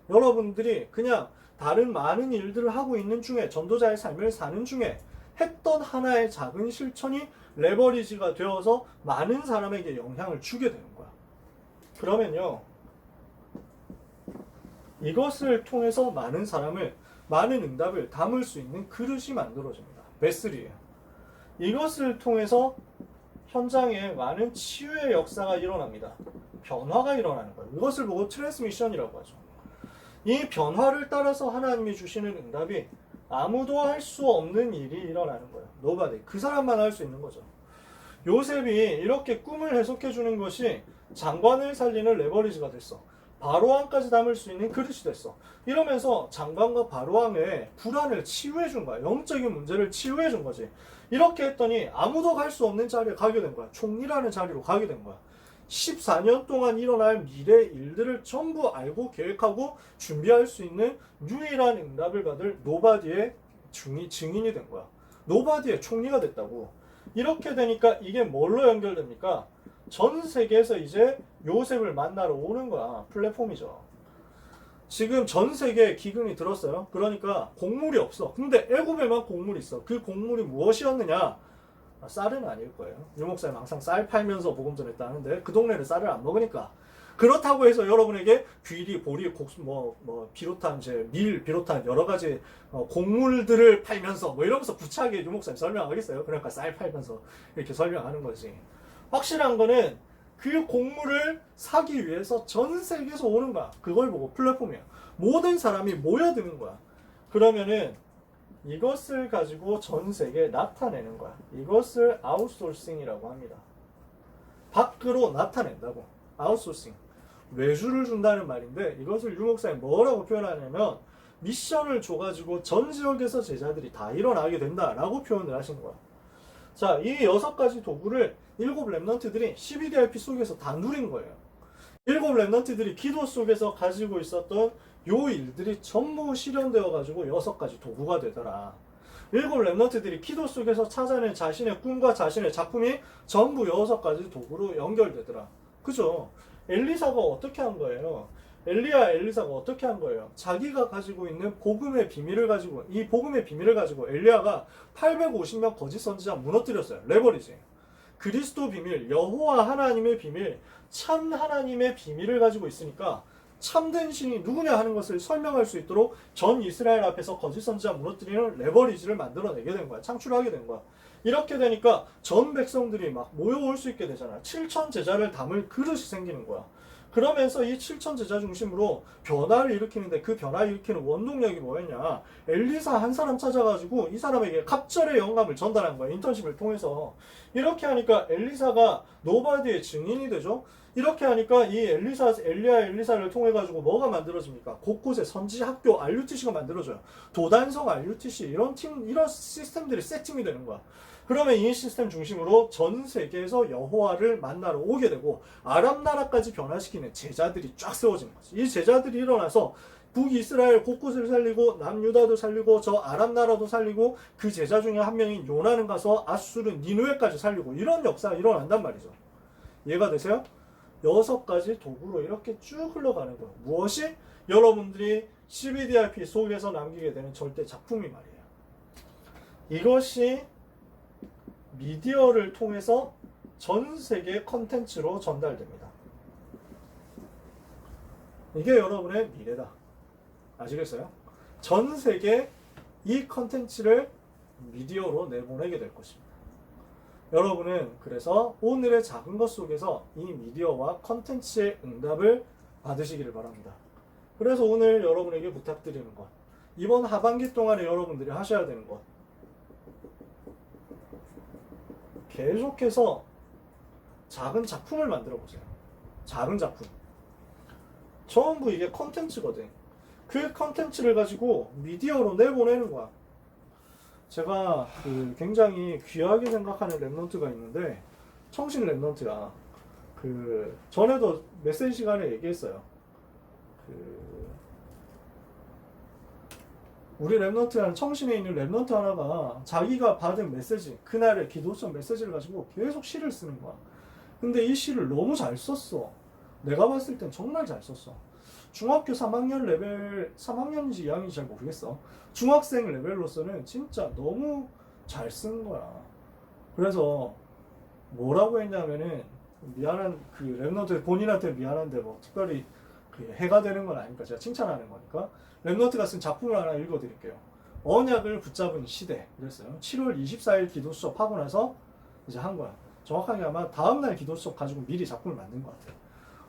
Speaker 1: 여러분들이 그냥 다른 많은 일들을 하고 있는 중에 전도자의 삶을 사는 중에 했던 하나의 작은 실천이 레버리지가 되어서 많은 사람에게 영향을 주게 되는 거야. 그러면요, 이것을 통해서 많은 응답을 담을 수 있는 그릇이 만들어집니다. 베슬이에요. 이것을 통해서 현장에 많은 치유의 역사가 일어납니다. 변화가 일어나는 거예요. 이것을 보고 트랜스미션이라고 하죠. 이 변화를 따라서 하나님이 주시는 응답이 아무도 할 수 없는 일이 일어나는 거예요. Nobody. 그 사람만 할 수 있는 거죠. 요셉이 이렇게 꿈을 해석해 주는 것이 장관을 살리는 레버리지가 됐어. 바로왕까지 담을 수 있는 그릇이 됐어. 이러면서 장관과 바로왕의 불안을 치유해 준 거야. 영적인 문제를 치유해 준 거지. 이렇게 했더니 아무도 갈 수 없는 자리에 가게 된 거야. 총리라는 자리로 가게 된 거야. 14년 동안 일어날 미래 일들을 전부 알고 계획하고 준비할 수 있는 유일한 응답을 받을 노바디의 증인이 된 거야. 노바디의 총리가 됐다고. 이렇게 되니까 이게 뭘로 연결됩니까? 전 세계에서 이제 요셉을 만나러 오는 거야. 플랫폼이죠. 지금 전 세계에 기근이 들었어요. 그러니까 곡물이 없어. 근데 애굽에만 곡물이 있어. 그 곡물이 무엇이었느냐? 쌀은 아닐 거예요. 유 목사님 항상 쌀 팔면서 복음 전했다는데 그 동네는 쌀을 안 먹으니까. 그렇다고 해서 여러분에게 귀리, 보리, 곡수, 비롯한 밀 비롯한 여러 가지 곡물들을 팔면서 이러면서 구차하게 유 목사님 설명하겠어요. 그러니까 쌀 팔면서 이렇게 설명하는 거지. 확실한 거는 그 곡물을 사기 위해서 전 세계에서 오는 거야. 그걸 보고 플랫폼이야. 모든 사람이 모여드는 거야. 그러면은 이것을 가지고 전 세계에 나타내는 거야. 이것을 아웃소싱이라고 합니다. 밖으로 나타낸다고. 아웃소싱. 외주를 준다는 말인데 이것을 유 목사님 뭐라고 표현하냐면 미션을 줘가지고 전 지역에서 제자들이 다 일어나게 된다라고 표현을 하신 거야. 자, 이 6가지 도구를 7 랩넌트들이 12DRP 속에서 다 누린 거예요. 7 랩넌트들이 기도 속에서 가지고 있었던 요 일들이 전부 실현되어 가지고 6가지 도구가 되더라. 7 랩넌트들이 기도 속에서 찾아낸 자신의 꿈과 자신의 작품이 전부 6가지 도구로 연결되더라. 그죠? 엘리사가 어떻게 한 거예요? 엘리사가 어떻게 한 거예요? 자기가 가지고 있는 복음의 비밀을 가지고, 이 복음의 비밀을 가지고 엘리야가 850명 거짓 선지자 무너뜨렸어요. 레버리지. 그리스도 비밀, 여호와 하나님의 비밀, 참 하나님의 비밀을 가지고 있으니까 참된 신이 누구냐 하는 것을 설명할 수 있도록 전 이스라엘 앞에서 거짓 선지자 무너뜨리는 레버리지를 만들어내게 된 거야. 창출하게 된 거야. 이렇게 되니까 전 백성들이 막 모여올 수 있게 되잖아. 7천 제자를 담을 그릇이 생기는 거야. 그러면서 이 7천 제자 중심으로 변화를 일으키는데 그 변화를 일으키는 원동력이 뭐였냐? 엘리사 한 사람 찾아가지고 이 사람에게 갑절의 영감을 전달한 거야. 인턴십을 통해서. 이렇게 하니까 엘리사가 노바디의 증인이 되죠. 이렇게 하니까 이 엘리사를 통해 가지고 뭐가 만들어집니까? 곳곳에 선지 학교 RUTC가 만들어져요. 도단성 RUTC 이런 시스템들이 세팅이 되는 거야. 그러면 이 시스템 중심으로 전 세계에서 여호와를 만나러 오게 되고 아랍 나라까지 변화시키는 제자들이 쫙 세워지는 거지. 이 제자들이 일어나서 북이스라엘 곳곳을 살리고 남유다도 살리고 저 아랍 나라도 살리고 그 제자 중에 한 명인 요나는 가서 아수르 니누에까지 살리고 이런 역사가 일어난단 말이죠. 이해가 되세요? 6가지 도구로 이렇게 쭉 흘러가는 거예요. 무엇이? 여러분들이 CBDRP 속에서 남기게 되는 절대 작품이 말이에요. 이것이 미디어를 통해서 전 세계 컨텐츠로 전달됩니다. 이게 여러분의 미래다. 아시겠어요? 전 세계 이 컨텐츠를 미디어로 내보내게 될 것입니다. 여러분은 그래서 오늘의 작은 것 속에서 이 미디어와 컨텐츠의 응답을 받으시기를 바랍니다. 그래서 오늘 여러분에게 부탁드리는 것, 이번 하반기 동안에 여러분들이 하셔야 되는 것, 계속해서 작은 작품을 만들어 보세요. 작은 작품. 전부 이게 컨텐츠거든. 그 컨텐츠를 가지고 미디어로 내보내는 거야. 제가 굉장히 귀하게 생각하는 랩넌트가 있는데 청신 랩넌트야. 전에도 메시지 시간에 얘기했어요. 우리 랩넌트라는 청신에 있는 랩넌트 하나가 자기가 받은 메시지, 그날의 기도성 메시지를 가지고 계속 시를 쓰는 거야. 근데 이 시를 너무 잘 썼어. 내가 봤을 땐 정말 잘 썼어. 중학교 3학년 레벨, 3학년인지 2학년인지 잘 모르겠어. 중학생 레벨로서는 진짜 너무 잘 쓴 거야. 그래서 뭐라고 했냐면은 미안한 그 랩너트 본인한테 미안한데 뭐 특별히 그 해가 되는 건 아니니까 제가 칭찬하는 거니까 랩너트가 쓴 작품을 하나 읽어드릴게요. 언약을 붙잡은 시대 그랬어요. 7월 24일 기도 수업하고 나서 이제 한 거야. 정확하게 아마 다음날 기도 수업 가지고 미리 작품을 만든 것 같아요.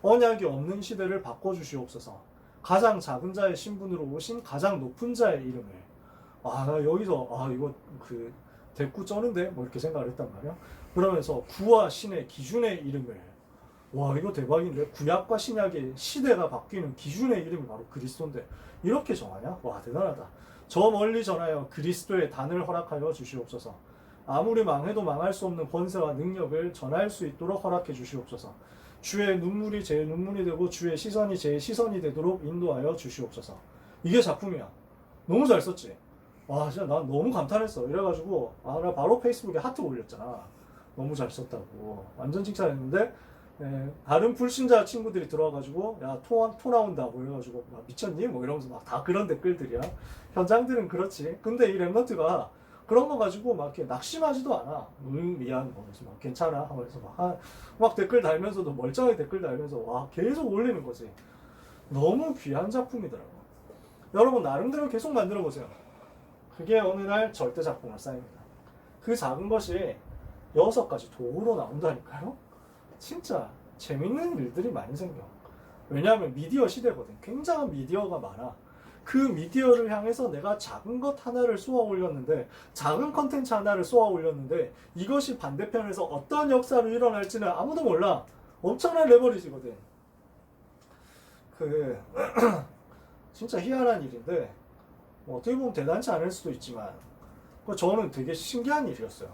Speaker 1: 언약이 없는 시대를 바꿔주시옵소서. 가장 작은 자의 신분으로 오신 가장 높은 자의 이름을. 나 여기서 이거 그 대꾸 쩌는데 뭐 이렇게 생각을 했단 말이야. 그러면서 구와 신의 기준의 이름을. 와 이거 대박인데 구약과 신약의 시대가 바뀌는 기준의 이름이 바로 그리스도인데 이렇게 정하냐? 와 대단하다. 저 멀리 전하여 그리스도의 단을 허락하여 주시옵소서. 아무리 망해도 망할 수 없는 권세와 능력을 전할 수 있도록 허락해 주시옵소서. 주의 눈물이 제 눈물이 되고 주의 시선이 제 시선이 되도록 인도하여 주시옵소서. 이게 작품이야. 너무 잘 썼지? 와 진짜 난 너무 감탄했어. 이래가지고 나 바로 페이스북에 하트 올렸잖아. 너무 잘 썼다고 완전 칭찬했는데 다른 불신자 친구들이 들어와가지고 야 토 나온다 뭐 이래가지고 미쳤니? 뭐 이러면서 막 다 그런 댓글들이야. 현장들은 그렇지. 근데 이 랩너트가 그런 거 가지고 막 이렇게 낙심하지도 않아. 미안 뭐 그래서 막 괜찮아 하면서 막 댓글 달면서도 멀쩡하게 댓글 달면서 와 계속 올리는 거지. 너무 귀한 작품이더라고. 여러분 나름대로 계속 만들어 보세요. 그게 어느 날 절대 작품으로 쌓입니다. 그 작은 것이 6가지 도구로 나온다니까요. 진짜 재밌는 일들이 많이 생겨. 왜냐하면 미디어 시대거든. 굉장한 미디어가 많아. 그 미디어를 향해서 내가 작은 것 하나를 쏘아 올렸는데, 작은 컨텐츠 하나를 쏘아 올렸는데 이것이 반대편에서 어떤 역사로 일어날지는 아무도 몰라. 엄청난 레버리지거든. 진짜 희한한 일인데 어떻게 보면 대단치 않을 수도 있지만 저는 되게 신기한 일이었어요.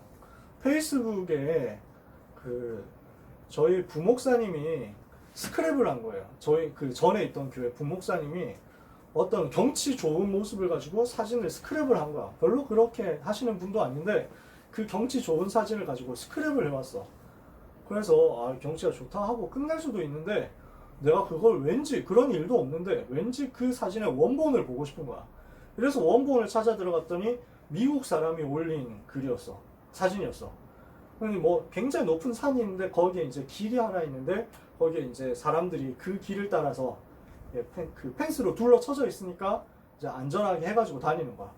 Speaker 1: 페이스북에 저희 부목사님이 스크랩을 한 거예요. 저희 그 전에 있던 교회 부목사님이 어떤 경치 좋은 모습을 가지고 사진을 스크랩을 한 거야. 별로 그렇게 하시는 분도 아닌데 그 경치 좋은 사진을 가지고 스크랩을 해왔어. 그래서 경치가 좋다 하고 끝낼 수도 있는데 내가 그걸 왠지 그런 일도 없는데 왠지 그 사진의 원본을 보고 싶은 거야. 그래서 원본을 찾아 들어갔더니 미국 사람이 올린 글이었어. 사진이었어. 뭐 굉장히 높은 산이 있는데 거기에 이제 길이 하나 있는데 거기에 이제 사람들이 그 길을 따라서 그 펜스로 둘러쳐져 있으니까 이제 안전하게 해가지고 다니는 거야.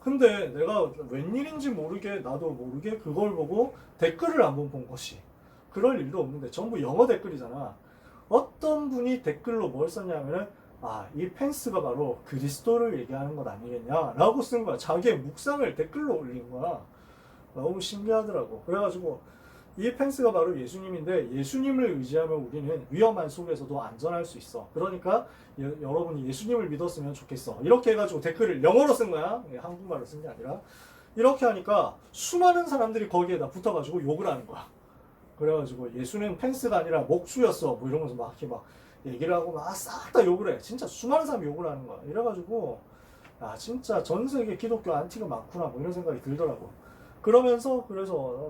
Speaker 1: 근데 내가 웬일인지 모르게 나도 모르게 그걸 보고 댓글을 한번 본 것이. 그럴 일도 없는데 전부 영어 댓글이잖아. 어떤 분이 댓글로 뭘 썼냐면은 이 펜스가 바로 그리스도를 얘기하는 것 아니겠냐라고 쓴 거야. 자기의 묵상을 댓글로 올린 거야. 너무 신기하더라고. 그래가지고 이 펜스가 바로 예수님인데 예수님을 의지하면 우리는 위험한 속에서도 안전할 수 있어. 그러니까 여러분이 예수님을 믿었으면 좋겠어. 이렇게 해가지고 댓글을 영어로 쓴 거야. 한국말로 쓴 게 아니라. 이렇게 하니까 수많은 사람들이 거기에다 붙어가지고 욕을 하는 거야. 그래가지고 예수는 펜스가 아니라 목수였어. 뭐 이러면서 막 이렇게 막 얘기를 하고 막 싹 다 욕을 해. 진짜 수많은 사람이 욕을 하는 거야. 이래가지고 진짜 전 세계 기독교 안티가 많구나 뭐 이런 생각이 들더라고. 그래서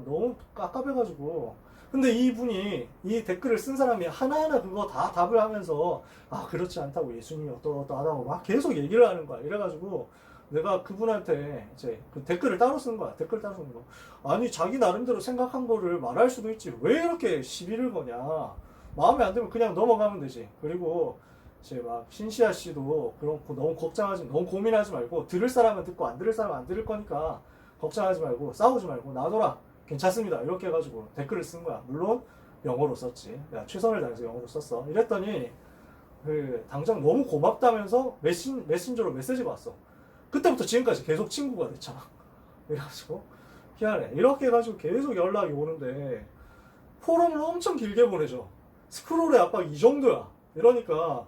Speaker 1: 너무 깝깝해가지고. 근데 이분이 이 댓글을 쓴 사람이 하나하나 그거 다 답을 하면서 그렇지 않다고 예수님이 어떠하다고 막 계속 얘기를 하는 거야. 이래가지고 내가 그분한테 이제 그 댓글을 따로 쓴 거야. 댓글 따로 쓴 거. 아니 자기 나름대로 생각한 거를 말할 수도 있지. 왜 이렇게 시비를 거냐. 마음에 안 들면 그냥 넘어가면 되지. 그리고 이제 막 신시아 씨도 그런 거 너무 너무 고민하지 말고 들을 사람은 듣고 안 들을 사람은 안 들을 거니까 걱정하지 말고 싸우지 말고 놔둬라. 괜찮습니다. 이렇게 해가지고 댓글을 쓴 거야. 물론 영어로 썼지. 내가 최선을 다해서 영어로 썼어. 이랬더니 당장 너무 고맙다면서 메신저로 메시지가 왔어. 그때부터 지금까지 계속 친구가 됐잖아. 그래가지고 희한해. 이렇게 해가지고 계속 연락이 오는데 포럼을 엄청 길게 보내줘. 스크롤의 압박 이 정도야. 이러니까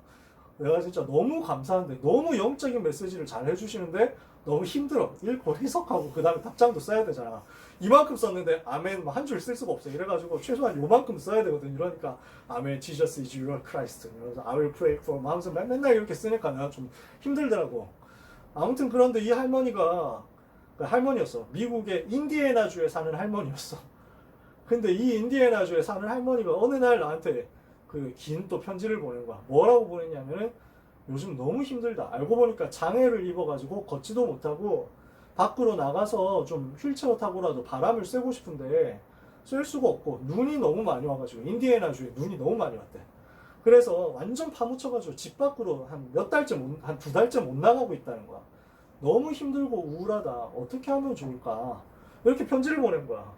Speaker 1: 내가 진짜 너무 감사한데 너무 영적인 메시지를 잘 해주시는데 너무 힘들어. 읽고 해석하고 그 다음에 답장도 써야 되잖아. 이만큼 썼는데 아멘 한 줄 쓸 수가 없어. 이래가지고 최소한 요만큼 써야 되거든. 이러니까 아멘 Jesus is your Christ. 이러면서 I will pray for 하면서 맨날 이렇게 쓰니까 내가 좀 힘들더라고. 아무튼 그런데 이 할머니가 할머니였어. 미국의 인디애나주에 사는 할머니였어. 근데 이 인디애나주에 사는 할머니가 어느 날 나한테 긴 또 편지를 보낸 거야. 뭐라고 보냈냐면은 요즘 너무 힘들다. 알고 보니까 장애를 입어가지고 걷지도 못하고 밖으로 나가서 좀 휠체어 타고라도 바람을 쐬고 싶은데 쐴 수가 없고 눈이 너무 많이 와가지고 인디애나주에 눈이 너무 많이 왔대. 그래서 완전 파묻혀가지고 집 밖으로 한 몇 달째 한 2달째 못 나가고 있다는 거야. 너무 힘들고 우울하다. 어떻게 하면 좋을까? 이렇게 편지를 보낸 거야.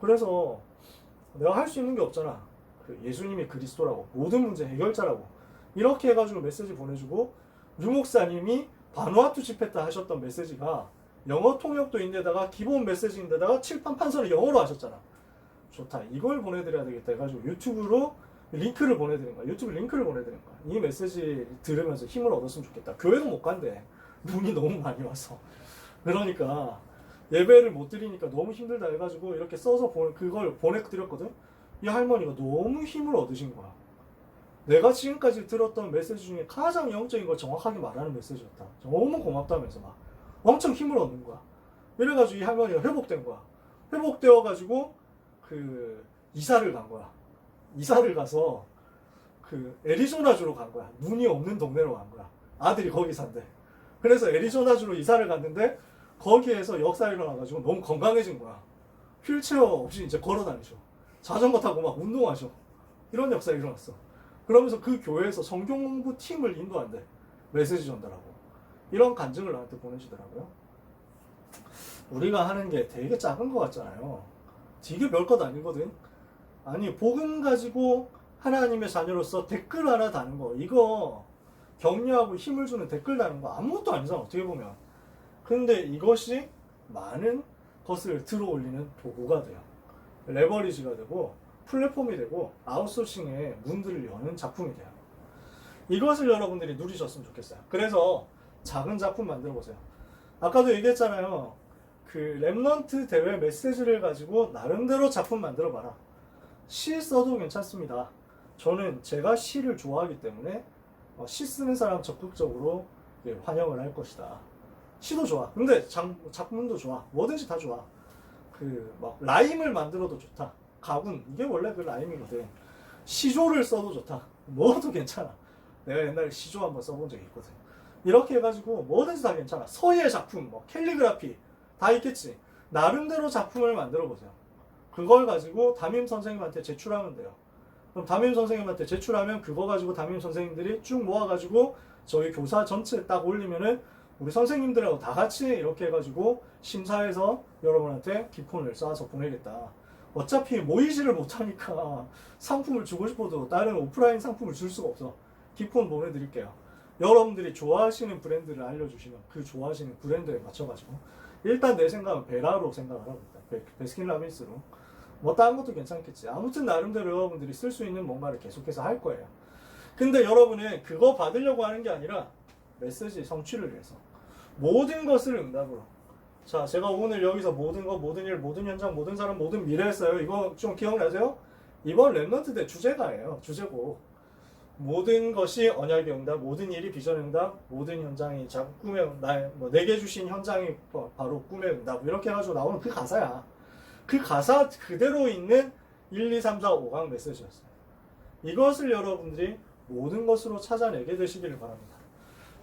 Speaker 1: 그래서 내가 할 수 있는 게 없잖아. 그 예수님이 그리스도라고, 모든 문제 해결자라고 이렇게 해가지고 메시지 보내주고, 류 목사님이 바누아투 집회 때 하셨던 메시지가 영어 통역도 인데다가 기본 메시지인데다가 칠판 판서를 영어로 하셨잖아. 좋다, 이걸 보내드려야 되겠다 해가지고 유튜브로 링크를 보내드린 거야. 유튜브 링크를 보내드린 거야. 이 메시지 들으면서 힘을 얻었으면 좋겠다. 교회도 못 간대. 눈이 너무 많이 와서. 그러니까 예배를 못 드리니까 너무 힘들다 해가지고 이렇게 써서 그걸 보내드렸거든. 이 할머니가 너무 힘을 얻으신 거야. 내가 지금까지 들었던 메시지 중에 가장 영적인 걸 정확하게 말하는 메시지였다. 너무 고맙다면서 막 엄청 힘을 얻는 거야. 이래가지고 이 할머니가 회복된 거야. 회복되어가지고 그 이사를 간 거야. 이사를 가서 그 애리조나주로 간 거야. 눈이 없는 동네로 간 거야. 아들이 거기 산대. 그래서 애리조나주로 이사를 갔는데 거기에서 역사가 일어나가지고 너무 건강해진 거야. 휠체어 없이 이제 걸어 다니죠. 자전거 타고 막 운동하죠. 이런 역사가 일어났어. 그러면서 그 교회에서 성경 공부 팀을 인도한대. 메시지 전달하고. 이런 간증을 나한테 보내주더라고요. 우리가 하는 게 되게 작은 것 같잖아요. 되게 별것 아니거든. 아니, 복음 가지고 하나님의 자녀로서 댓글 하나 다는 거, 이거 격려하고 힘을 주는 댓글 다는 거 아무것도 아니잖아, 어떻게 보면. 근데 이것이 많은 것을 들어올리는 도구가 돼요. 레버리지가 되고 플랫폼이 되고 아웃소싱의 문들을 여는 작품이 돼요. 이것을 여러분들이 누리셨으면 좋겠어요. 그래서 작은 작품 만들어 보세요. 아까도 얘기했잖아요. 그 랩넌트 대회 메시지를 가지고 나름대로 작품 만들어 봐라. 시 써도 괜찮습니다. 저는 제가 시를 좋아하기 때문에 시 쓰는 사람 적극적으로 환영을 할 것이다. 시도 좋아. 근데 작품도 좋아. 뭐든지 다 좋아. 그 막 라임을 만들어도 좋다. 가군, 이게 원래 그 라임이거든. 시조를 써도 좋다. 뭐도 괜찮아. 내가 옛날에 시조 한번 써본 적이 있거든. 이렇게 해가지고 뭐든지 다 괜찮아. 서예 작품, 뭐 캘리그라피 다 있겠지. 나름대로 작품을 만들어 보세요. 그걸 가지고 담임 선생님한테 제출하면 돼요. 그럼 담임 선생님한테 제출하면 그거 가지고 담임 선생님들이 쭉 모아가지고 저희 교사 전체에 딱 올리면은 우리 선생님들하고 다 같이 이렇게 해가지고 심사해서 여러분한테 기폰을 쏴서 보내겠다. 어차피 모이지를 못하니까 상품을 주고 싶어도 다른 오프라인 상품을 줄 수가 없어. 기폰 보내드릴게요. 여러분들이 좋아하시는 브랜드를 알려주시면 그 좋아하시는 브랜드에 맞춰가지고, 일단 내 생각은 베라로 생각을 하고 있다. 베스킨라빈스로. 뭐 다른 것도 괜찮겠지. 아무튼 나름대로 여러분들이 쓸 수 있는 뭔가를 계속해서 할 거예요. 근데 여러분은 그거 받으려고 하는 게 아니라 메시지 성취를 위해서 모든 것을 응답으로. 자, 제가 오늘 여기서 모든 것, 모든 일, 모든 현장, 모든 사람, 모든 미래 했어요. 이거 좀 기억나세요? 이번 랩넌트 대 주제가예요. 주제고. 모든 것이 언약의 응답, 모든 일이 비전의 응답, 모든 현장이 꿈의 응답, 내게 주신 현장이 바로 꿈의 응답, 이렇게 해가지고 나오는 그 가사야. 그 가사 그대로 있는 1, 2, 3, 4, 5강 메시지였어요. 이것을 여러분들이 모든 것으로 찾아내게 되시기를 바랍니다.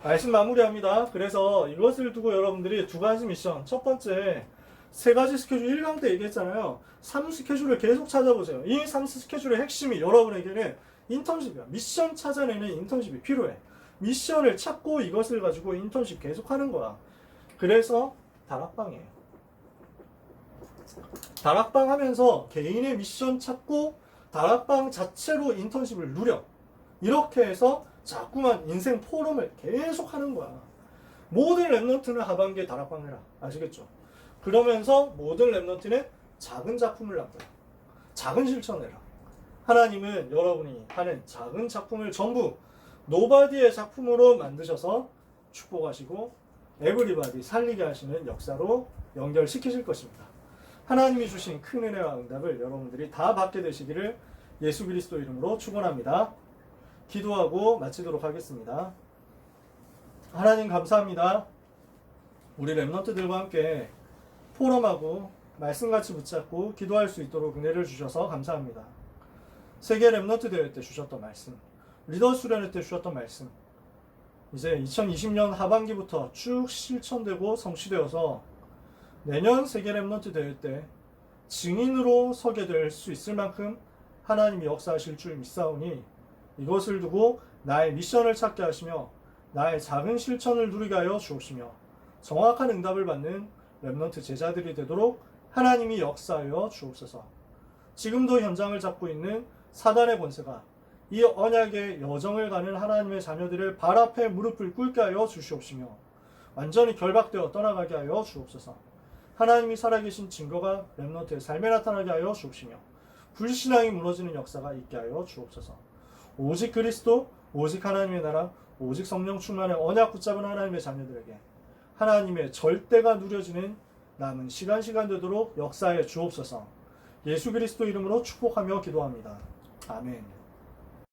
Speaker 1: 말씀 마무리합니다. 그래서 이것을 두고 여러분들이 두 가지 미션. 첫 번째, 세 가지 스케줄 1강 때 얘기했잖아요. 3 스케줄을 계속 찾아보세요. 이 3 스케줄의 핵심이 여러분에게는 인턴십이야. 미션 찾아내는 인턴십이 필요해. 미션을 찾고 이것을 가지고 인턴십 계속 하는 거야. 그래서 다락방이에요. 다락방 하면서 개인의 미션 찾고 다락방 자체로 인턴십을 누려. 이렇게 해서 자꾸만 인생 포럼을 계속 하는 거야. 모든 랩넌트는 하반기에 다락방 해라. 아시겠죠? 그러면서 모든 랩넌트는 작은 작품을 남겨라. 작은 실천해라. 하나님은 여러분이 하는 작은 작품을 전부 노바디의 작품으로 만드셔서 축복하시고 에브리바디 살리게 하시는 역사로 연결시키실 것입니다. 하나님이 주신 큰 은혜와 응답을 여러분들이 다 받게 되시기를 예수 그리스도 이름으로 축원합니다. 기도하고 마치도록 하겠습니다. 하나님 감사합니다. 우리 랩넌트들과 함께 포럼하고 말씀같이 붙잡고 기도할 수 있도록 은혜를 주셔서 감사합니다. 세계 랩넌트 대회 때 주셨던 말씀, 리더 수련회 때 주셨던 말씀, 이제 2020년 하반기부터 쭉 실천되고 성취되어서 내년 세계 랩넌트 대회 때 증인으로 서게 될 수 있을 만큼 하나님이 역사하실 줄 믿사오니 이것을 두고 나의 미션을 찾게 하시며 나의 작은 실천을 누리게 하여 주옵시며 정확한 응답을 받는 랩넌트 제자들이 되도록 하나님이 역사하여 주옵소서. 지금도 현장을 잡고 있는 사단의 권세가 이 언약의 여정을 가는 하나님의 자녀들의 발 앞에 무릎을 꿇게 하여 주시옵시며 완전히 결박되어 떠나가게 하여 주옵소서. 하나님이 살아계신 증거가 랩넌트의 삶에 나타나게 하여 주옵시며 불신앙이 무너지는 역사가 있게 하여 주옵소서. 오직 그리스도, 오직 하나님의 나라, 오직 성령 충만의 언약 붙잡은 하나님의 자녀들에게 하나님의 절대가 누려지는 남은 시간 되도록 역사해 주옵소서. 예수 그리스도 이름으로 축복하며 기도합니다. 아멘.